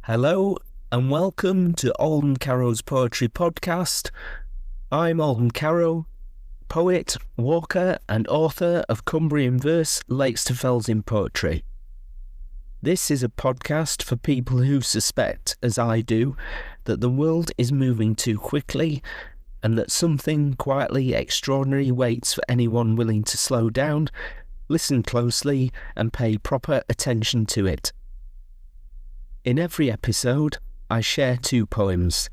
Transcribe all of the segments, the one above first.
Hello and welcome to Alden Carrow's Poetry Podcast. I'm Alden Carrow, poet, walker and author of Cumbrian verse, Lakes to Fells in poetry. This is a podcast for people who suspect, as I do, that the world is moving too quickly and that something quietly extraordinary waits for anyone willing to slow down, listen closely and pay proper attention to it. In every episode, I share two poems.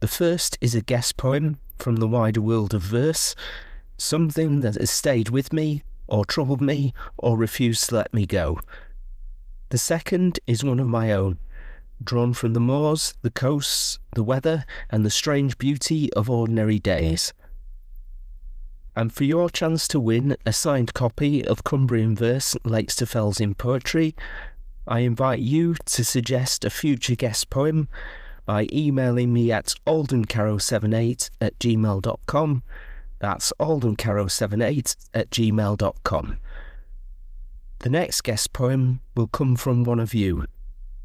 The first is a guest poem from the wider world of verse, something that has stayed with me, or troubled me, or refused to let me go. The second is one of my own, drawn from the moors, the coasts, the weather, and the strange beauty of ordinary days. And for your chance to win a signed copy of Cumbrian verse, Lakes to Fells in poetry, I invite you to suggest a future guest poem by emailing me at aldencarrow78@gmail.com. That's aldencarrow78@gmail.com. The next guest poem will come from one of you.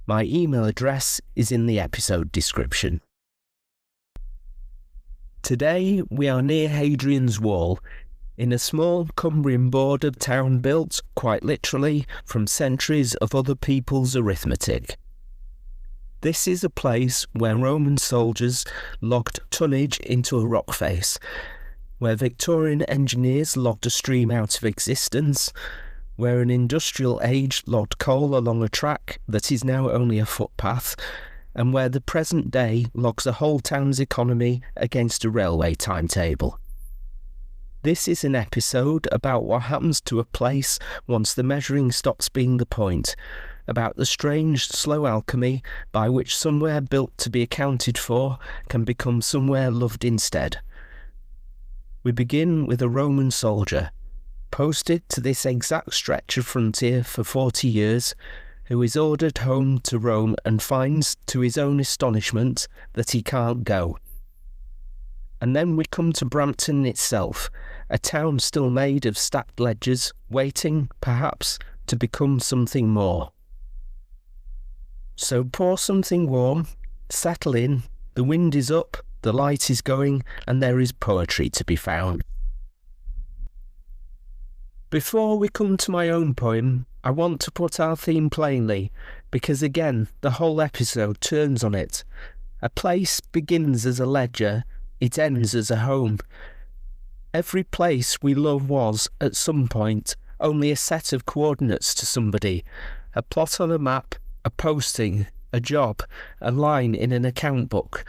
My email address is in the episode description. Today we are near Hadrian's Wall, in a small Cumbrian bordered town built, quite literally, from centuries of other people's arithmetic. This is a place where Roman soldiers logged tonnage into a rock face, where Victorian engineers logged a stream out of existence, where an industrial age logged coal along a track that is now only a footpath, and where the present day logs a whole town's economy against a railway timetable. This is an episode about what happens to a place once the measuring stops being the point, about the strange, slow alchemy by which somewhere built to be accounted for can become somewhere loved instead. We begin with a Roman soldier, posted to this exact stretch of frontier for 40 years, who is ordered home to Rome and finds, to his own astonishment, that he can't go. And then we come to Brampton itself, a town still made of stacked ledgers, waiting, perhaps, to become something more. So pour something warm, settle in, the wind is up, the light is going, and there is poetry to be found. Before we come to my own poem, I want to put our theme plainly, because again, the whole episode turns on it. A place begins as a ledger, it ends as a home. Every place we love was, at some point, only a set of coordinates to somebody, a plot on a map, a posting, a job, a line in an account book.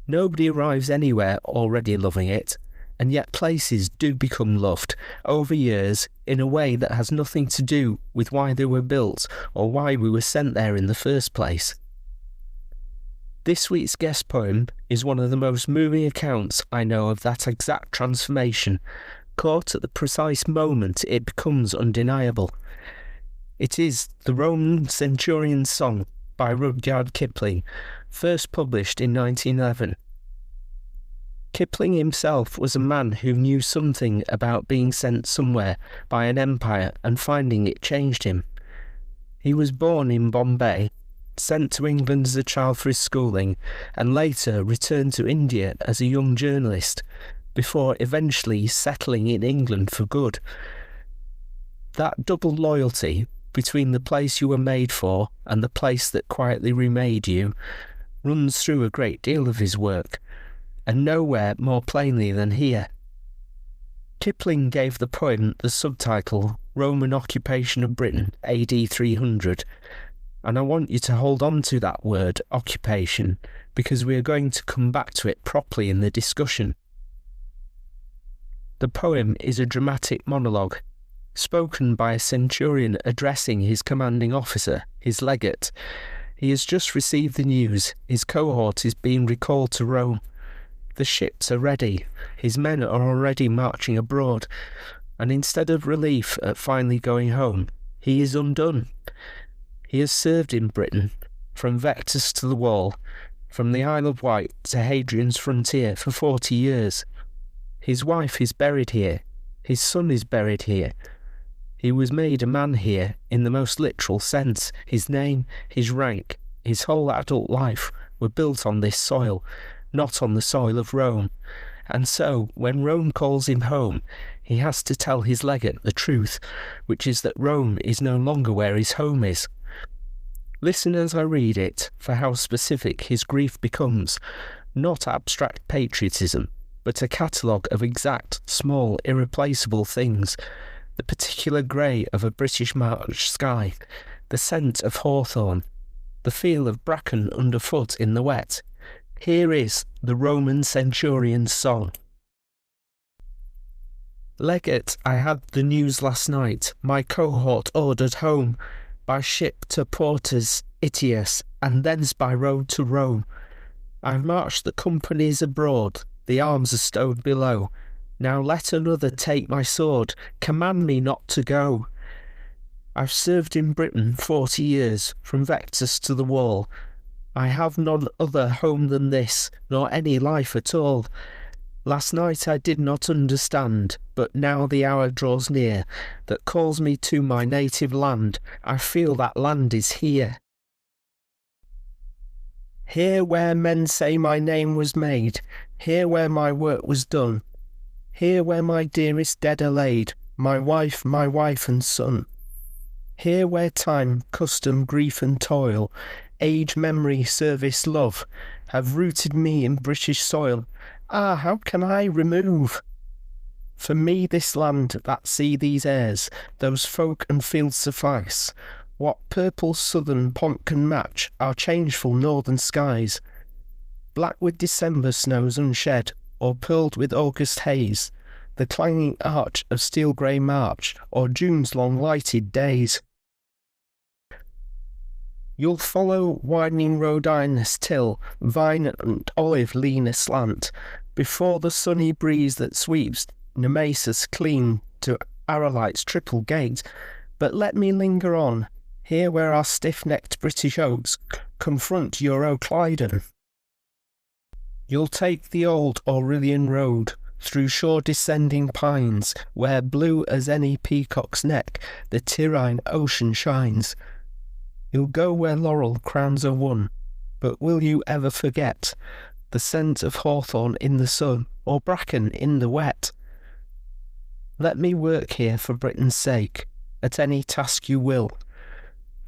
Nobody arrives anywhere already loving it, and yet places do become loved, over years, in a way that has nothing to do with why they were built or why we were sent there in the first place. This week's guest poem is one of the most moving accounts I know of that exact transformation, caught at the precise moment it becomes undeniable. It is the Roman Centurion song by Rudyard Kipling, first published in 1911. Kipling himself was a man who knew something about being sent somewhere by an empire and finding it changed him. He was born in Bombay, sent to England as a child for his schooling, and later returned to India as a young journalist, before eventually settling in England for good. That double loyalty between the place you were made for and the place that quietly remade you runs through a great deal of his work, and nowhere more plainly than here. Kipling gave the poem the subtitle Roman Occupation of Britain, AD 300, and I want you to hold on to that word, occupation, because we are going to come back to it properly in the discussion. The poem is a dramatic monologue, spoken by a centurion addressing his commanding officer, his legate. He has just received the news his cohort is being recalled to Rome. The ships are ready, his men are already marching abroad, and instead of relief at finally going home, he is undone. He has served in Britain, from Vectis to the Wall, from the Isle of Wight to Hadrian's frontier for 40 years. His wife is buried here, his son is buried here. He was made a man here in the most literal sense, his name, his rank, his whole adult life were built on this soil, not on the soil of Rome. And so, when Rome calls him home, he has to tell his legate the truth, which is that Rome is no longer where his home is. Listen as I read it, for how specific his grief becomes, not abstract patriotism, but a catalogue of exact, small, irreplaceable things, the particular grey of a British March sky, the scent of hawthorn, the feel of bracken underfoot in the wet. Here is the Roman Centurion's song. Legate, I had the news last night, my cohort ordered home, by ship to Portus Itius, and thence by road to Rome. I've marched the companies abroad, the arms are stowed below. Now let another take my sword, command me not to go. I've served in Britain 40 years, from Vectus to the wall. I have none other home than this, nor any life at all. Last night I did not understand, but now the hour draws near, that calls me to my native land. I feel that land is here. Here where men say my name was made, here where my work was done, here where my dearest dead are laid, my wife and son. Here where time, custom, grief and toil, age, memory, service, love, have rooted me in British soil. Ah, how can I remove? For me this land, that sea, these airs, those folk and fields suffice. What purple southern pomp can match our changeful northern skies? Black with December snows unshed, or pearled with August haze, the clanging arch of steel grey March, or June's long lighted days. You'll follow widening Rhodinus till vine and olive lean aslant, before the sunny breeze that sweeps Nemesis clean to Aralight's triple gate. But let me linger on, here where our stiff-necked British oaks confront Euroclydon. You'll take the old Aurelian road, through shore-descending pines, where blue as any peacock's neck the Tyrrhine ocean shines. You'll go where laurel crowns are won, but will you ever forget the scent of hawthorn in the sun, or bracken in the wet? Let me work here for Britain's sake, at any task you will,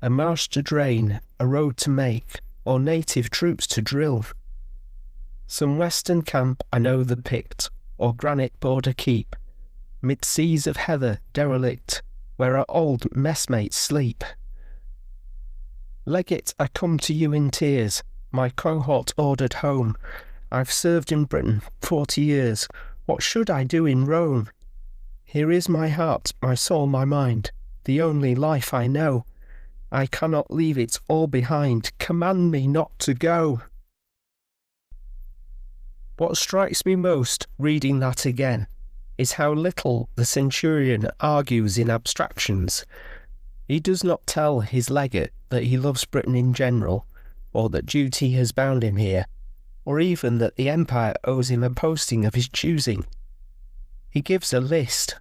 a marsh to drain, a road to make, or native troops to drill. Some western camp I know the picked, or granite border keep, mid seas of heather derelict, where our old messmates sleep. Legate, I come to you in tears, my cohort ordered home. I've served in Britain 40 years, what should I do in Rome? Here is my heart, my soul, my mind, the only life I know. I cannot leave it all behind, command me not to go. What strikes me most, reading that again, is how little the Centurion argues in abstractions. He does not tell his legate that he loves Britain in general, or that duty has bound him here, or even that the empire owes him a posting of his choosing. He gives a list: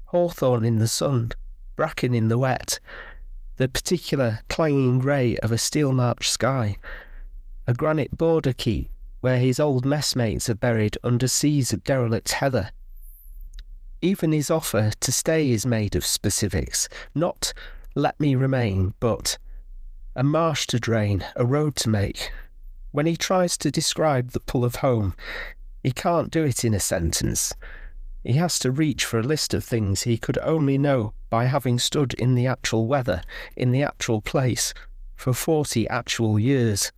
hawthorn in the sun, bracken in the wet, the particular clanging grey of a steel March sky, a granite border keep where his old messmates are buried under seas of derelict heather. Even his offer to stay is made of specifics, not let me remain, but a marsh to drain, a road to make. When he tries to describe the pull of home, he can't do it in a sentence. He has to reach for a list of things he could only know by having stood in the actual weather, in the actual place, for 40 actual years.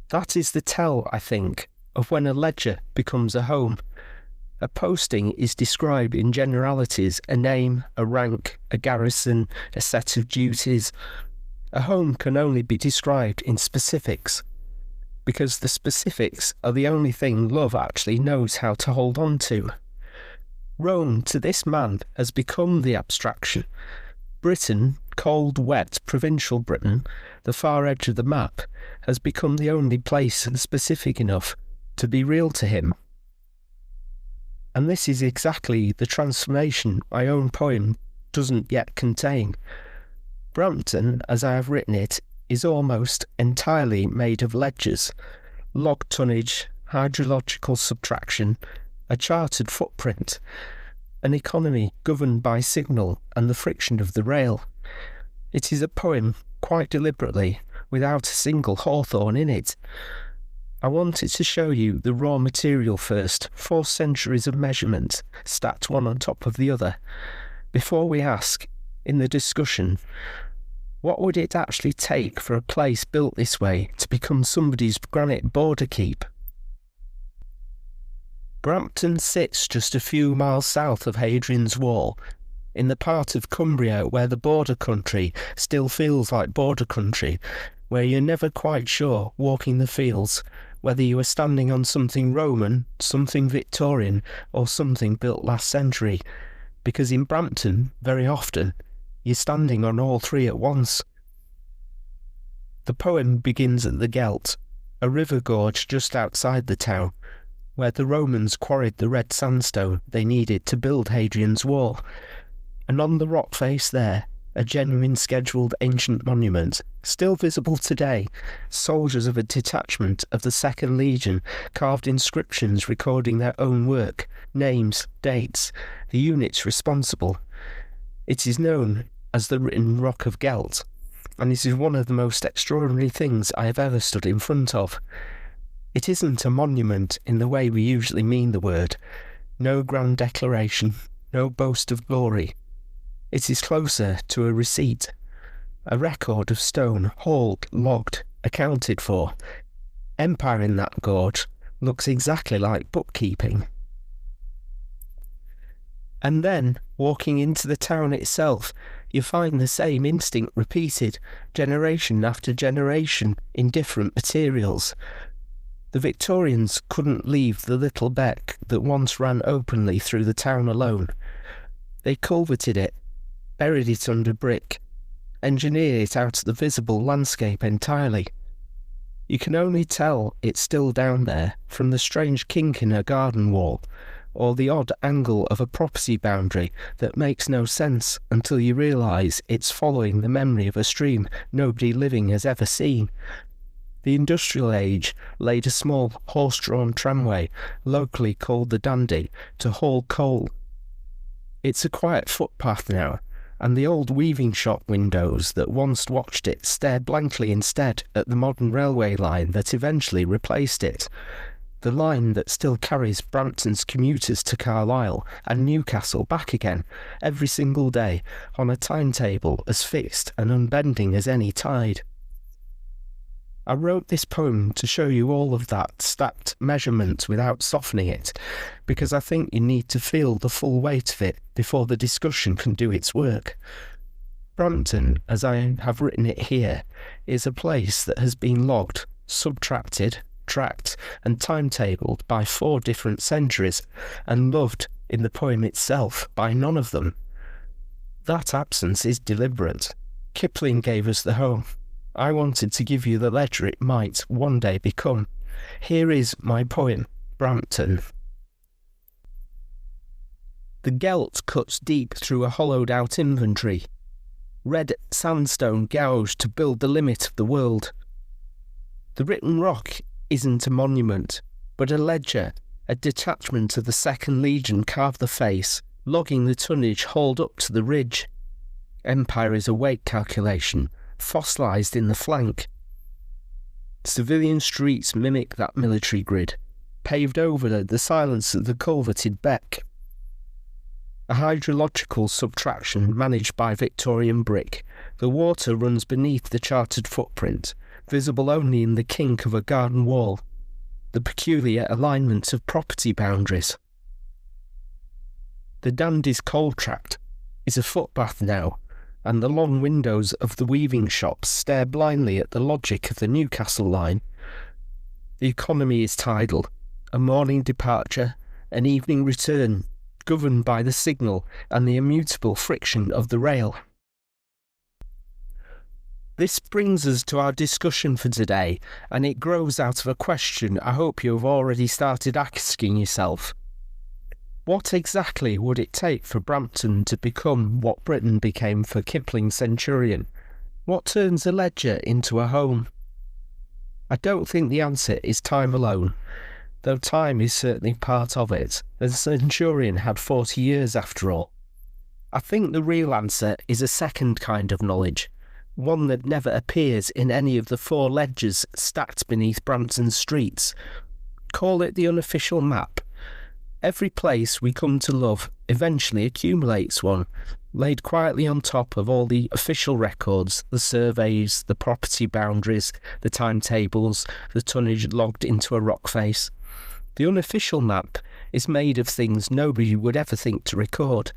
That is the tell, I think, of when a ledger becomes a home. A posting is described in generalities: a name, a rank, a garrison, a set of duties. A home can only be described in specifics, because the specifics are the only thing love actually knows how to hold on to. Rome, to this man, has become the abstraction. Britain, cold, wet, provincial Britain, the far edge of the map, has become the only place specific enough to be real to him. And this is exactly the transformation my own poem doesn't yet contain. Brampton, as I have written it, is almost entirely made of ledgers, log tonnage, hydrological subtraction, a charted footprint, an economy governed by signal and the friction of the rail. It is a poem, quite deliberately, without a single hawthorn in it. I wanted to show you the raw material first, 4 centuries of measurement, stacked one on top of the other, before we ask, in the discussion, what would it actually take for a place built this way to become somebody's granite border keep? Brampton sits just a few miles south of Hadrian's Wall, in the part of Cumbria where the border country still feels like border country, where you're never quite sure, walking the fields, whether you are standing on something Roman, something Victorian, or something built last century, because in Brampton, very often, you're standing on all three at once. The poem begins at the Gelt, a river gorge just outside the town, where the Romans quarried the red sandstone they needed to build Hadrian's Wall, and on the rock face there, a genuine scheduled ancient monument, still visible today, soldiers of a detachment of the 2nd Legion carved inscriptions recording their own work, names, dates, the units responsible. It is known as the written Rock of Gelt, and it is one of the most extraordinary things I have ever stood in front of. It isn't a monument in the way we usually mean the word, no grand declaration, no boast of glory. It is closer to a receipt, a record of stone, hauled, logged, accounted for. Empire in that gorge looks exactly like bookkeeping. And then, walking into the town itself, you find the same instinct repeated, generation after generation, in different materials. The Victorians couldn't leave the little beck that once ran openly through the town alone. They culverted it, buried it under brick, engineered it out of the visible landscape entirely. You can only tell it's still down there from the strange kink in a garden wall, or the odd angle of a property boundary that makes no sense until you realise it's following the memory of a stream nobody living has ever seen. The industrial age laid a small horse-drawn tramway, locally called the Dandy, to haul coal. It's a quiet footpath now, and the old weaving shop windows that once watched it stare blankly instead at the modern railway line that eventually replaced it. The line that still carries Brampton's commuters to Carlisle and Newcastle back again every single day on a timetable as fixed and unbending as any tide. I wrote this poem to show you all of that stacked measurement without softening it, because I think you need to feel the full weight of it before the discussion can do its work. Brampton, as I have written it here, is a place that has been logged, subtracted, tracked and timetabled by 4 different centuries, and loved in the poem itself by none of them. That absence is deliberate. Kipling gave us the home. I wanted to give you the ledger it might one day become. Here is my poem, Brampton. The Gelt cuts deep through a hollowed-out inventory. Red sandstone gouged to build the limit of the world. The written rock isn't a monument, but a ledger, a detachment of the 2nd Legion carved the face, logging the tonnage hauled up to the ridge. Empire is a weight calculation, fossilised in the flank. Civilian streets mimic that military grid, paved over the silence of the culverted beck. A hydrological subtraction managed by Victorian brick, the water runs beneath the charted footprint, visible only in the kink of a garden wall, the peculiar alignment of property boundaries. The Dandy's coal tract is a footpath now, and the long windows of the weaving shops stare blindly at the logic of the Newcastle line. The economy is tidal, a morning departure, an evening return, governed by the signal and the immutable friction of the rail. This brings us to our discussion for today, and it grows out of a question I hope you have already started asking yourself. What exactly would it take for Brampton to become what Britain became for Kipling's Centurion? What turns a ledger into a home? I don't think the answer is time alone, though time is certainly part of it. The Centurion had 40 years after all. I think the real answer is a second kind of knowledge, one that never appears in any of the 4 ledgers stacked beneath Brampton streets. Call it the unofficial map. Every place we come to love eventually accumulates one, laid quietly on top of all the official records, the surveys, the property boundaries, the timetables, the tonnage logged into a rock face. The unofficial map is made of things nobody would ever think to record,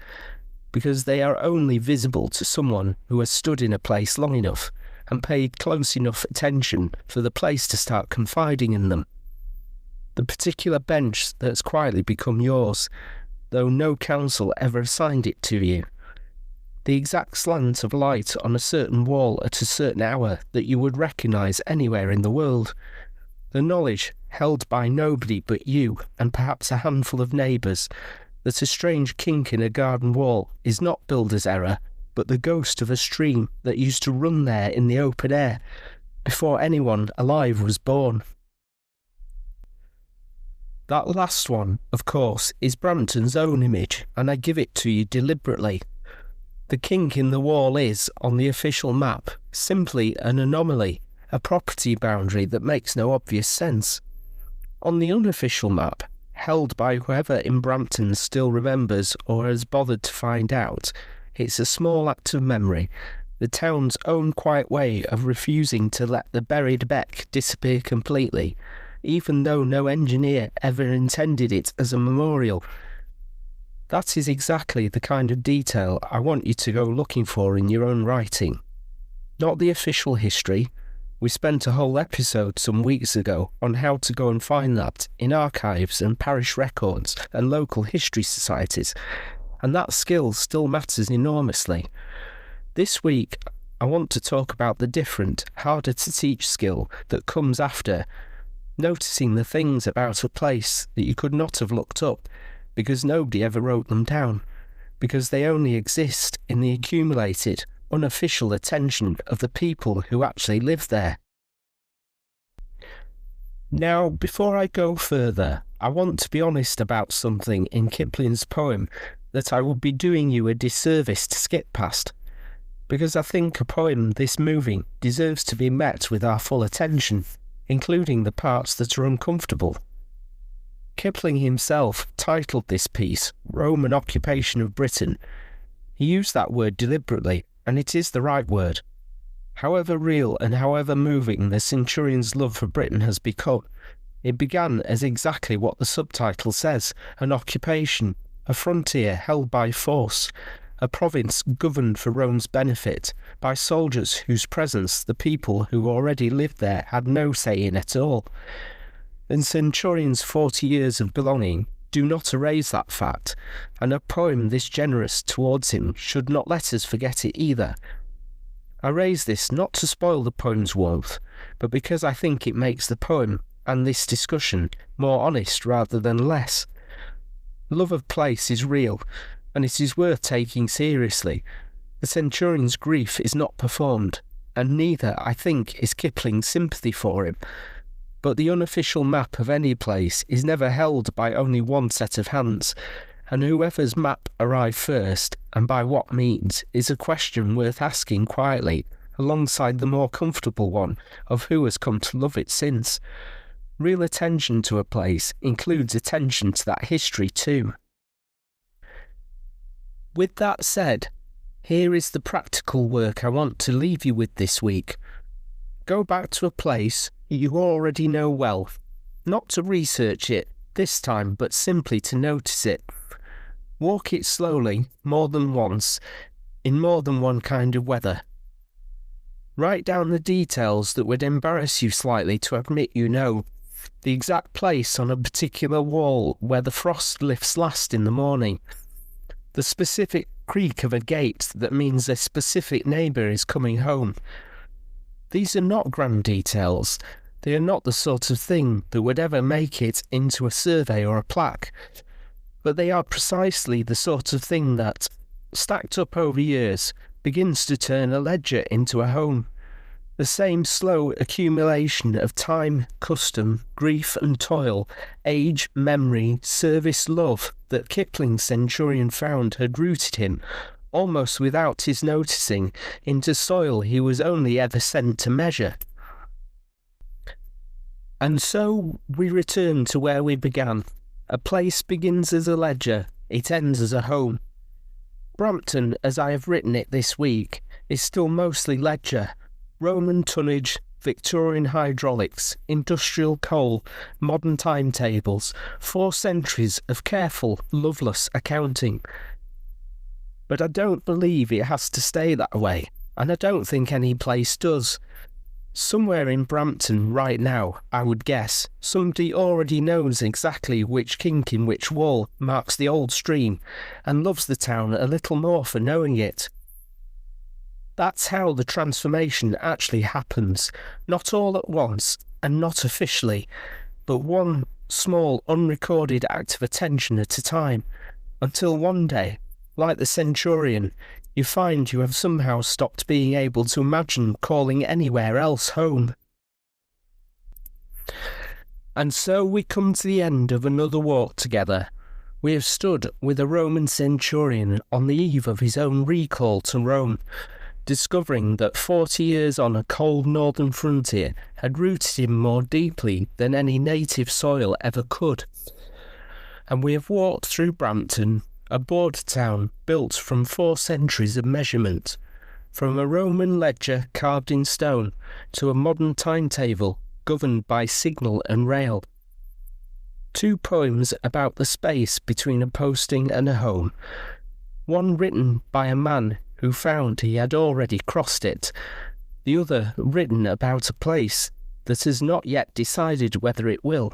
because they are only visible to someone who has stood in a place long enough and paid close enough attention for the place to start confiding in them. The particular bench that's quietly become yours, though no council ever assigned it to you. The exact slant of light on a certain wall at a certain hour that you would recognise anywhere in the world. The knowledge, held by nobody but you and perhaps a handful of neighbours, that a strange kink in a garden wall is not builder's error, but the ghost of a stream that used to run there in the open air before anyone alive was born. That last one, of course, is Brampton's own image, and I give it to you deliberately. The kink in the wall is, on the official map, simply an anomaly, a property boundary that makes no obvious sense. On the unofficial map, held by whoever in Brampton still remembers or has bothered to find out, it's a small act of memory, the town's own quiet way of refusing to let the buried beck disappear completely, even though no engineer ever intended it as a memorial. That is exactly the kind of detail I want you to go looking for in your own writing. Not the official history. We spent a whole episode some weeks ago on how to go and find that in archives and parish records and local history societies, and that skill still matters enormously. This week, I want to talk about the different, harder to teach skill that comes after noticing the things about a place that you could not have looked up because nobody ever wrote them down, because they only exist in the accumulated, unofficial attention of the people who actually live there. Now, before I go further, I want to be honest about something in Kipling's poem that I would be doing you a disservice to skip past, because I think a poem this moving deserves to be met with our full attention, including the parts that are uncomfortable. Kipling himself titled this piece Roman Occupation of Britain. He used that word deliberately, and it is the right word. However real and however moving the Centurion's love for Britain has become, it began as exactly what the subtitle says, an occupation, a frontier held by force, a province governed for Rome's benefit, by soldiers whose presence the people who already lived there had no say in at all. And Centurion's 40 years of belonging do not erase that fact, and a poem this generous towards him should not let us forget it either. I raise this not to spoil the poem's warmth, but because I think it makes the poem and this discussion more honest rather than less. Love of place is real, and it is worth taking seriously. The Centurion's grief is not performed, and neither, I think, is Kipling's sympathy for him. But the unofficial map of any place is never held by only one set of hands, and whoever's map arrived first, and by what means, is a question worth asking quietly, alongside the more comfortable one of who has come to love it since. Real attention to a place includes attention to that history too. With that said, here is the practical work I want to leave you with this week. Go back to a place you already know well, not to research it this time, but simply to notice it. Walk it slowly, more than once, in more than one kind of weather. Write down the details that would embarrass you slightly to admit you know. The exact place on a particular wall where the frost lifts last in the morning. The specific creak of a gate that means a specific neighbour is coming home. These are not grand details. They are not the sort of thing that would ever make it into a survey or a plaque. But they are precisely the sort of thing that, stacked up over years, begins to turn a ledger into a home. The same slow accumulation of time, custom, grief and toil, age, memory, service, love that Kipling's Centurion found had rooted him, almost without his noticing, into soil he was only ever sent to measure. And so we return to where we began. A place begins as a ledger, it ends as a home. Brampton, as I have written it this week, is still mostly ledger. Roman tonnage, Victorian hydraulics, industrial coal, modern timetables, 4 centuries of careful, loveless accounting. But I don't believe it has to stay that way, and I don't think any place does. Somewhere in Brampton right now, I would guess, somebody already knows exactly which kink in which wall marks the old stream, and loves the town a little more for knowing it. That's how the transformation actually happens, not all at once and not officially, but one small unrecorded act of attention at a time, until one day, like the Centurion, you find you have somehow stopped being able to imagine calling anywhere else home. And so we come to the end of another walk together. We have stood with a Roman centurion on the eve of his own recall to Rome, discovering that 40 years on a cold northern frontier had rooted him more deeply than any native soil ever could. And we have walked through Brampton, a border town built from 4 centuries of measurement, from a Roman ledger carved in stone to a modern timetable governed by signal and rail. 2 poems about the space between a posting and a home, one written by a man who found he had already crossed it, the other written about a place that has not yet decided whether it will,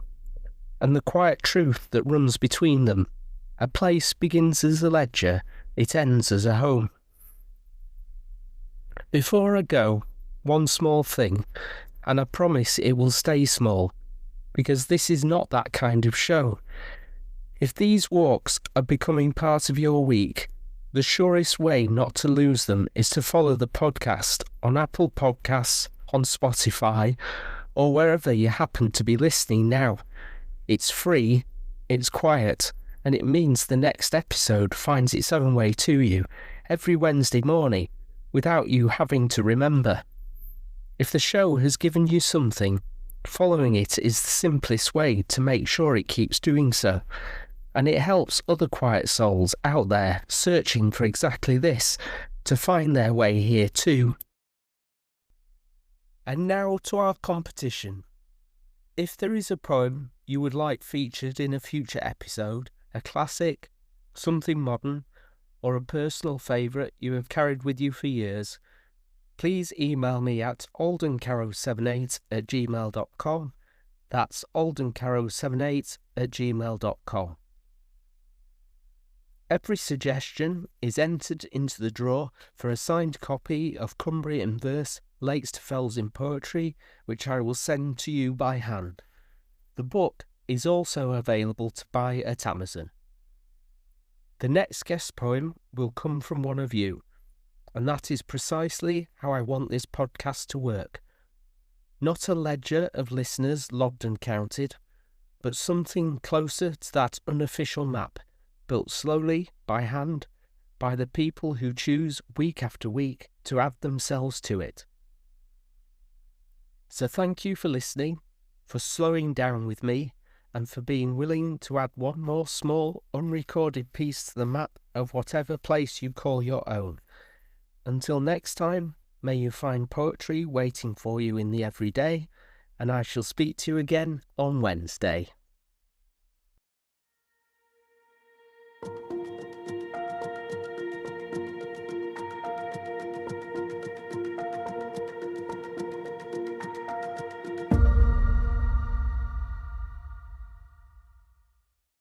and the quiet truth that runs between them. A place begins as a ledger, it ends as a home. Before I go, one small thing, and I promise it will stay small, because this is not that kind of show. If these walks are becoming part of your week, the surest way not to lose them is to follow the podcast on Apple Podcasts, on Spotify, or wherever you happen to be listening now. It's free, it's quiet, and it means the next episode finds its own way to you every Wednesday morning without you having to remember. If the show has given you something, following it is the simplest way to make sure it keeps doing so. And it helps other quiet souls out there searching for exactly this to find their way here too. And now to our competition. If there is a poem you would like featured in a future episode, a classic, something modern, or a personal favourite you have carried with you for years, please email me at aldencarrow78@gmail.com. That's aldencarrow78@gmail.com. Every suggestion is entered into the draw for a signed copy of Cumbrian Verse, Lakes to Fells in Poetry, which I will send to you by hand. The book is also available to buy at Amazon. The next guest poem will come from one of you, and that is precisely how I want this podcast to work. Not a ledger of listeners logged and counted, but something closer to that unofficial map, built slowly, by hand, by the people who choose week after week to add themselves to it. So thank you for listening, for slowing down with me, and for being willing to add one more small, unrecorded piece to the map of whatever place you call your own. Until next time, may you find poetry waiting for you in the everyday, and I shall speak to you again on Wednesday.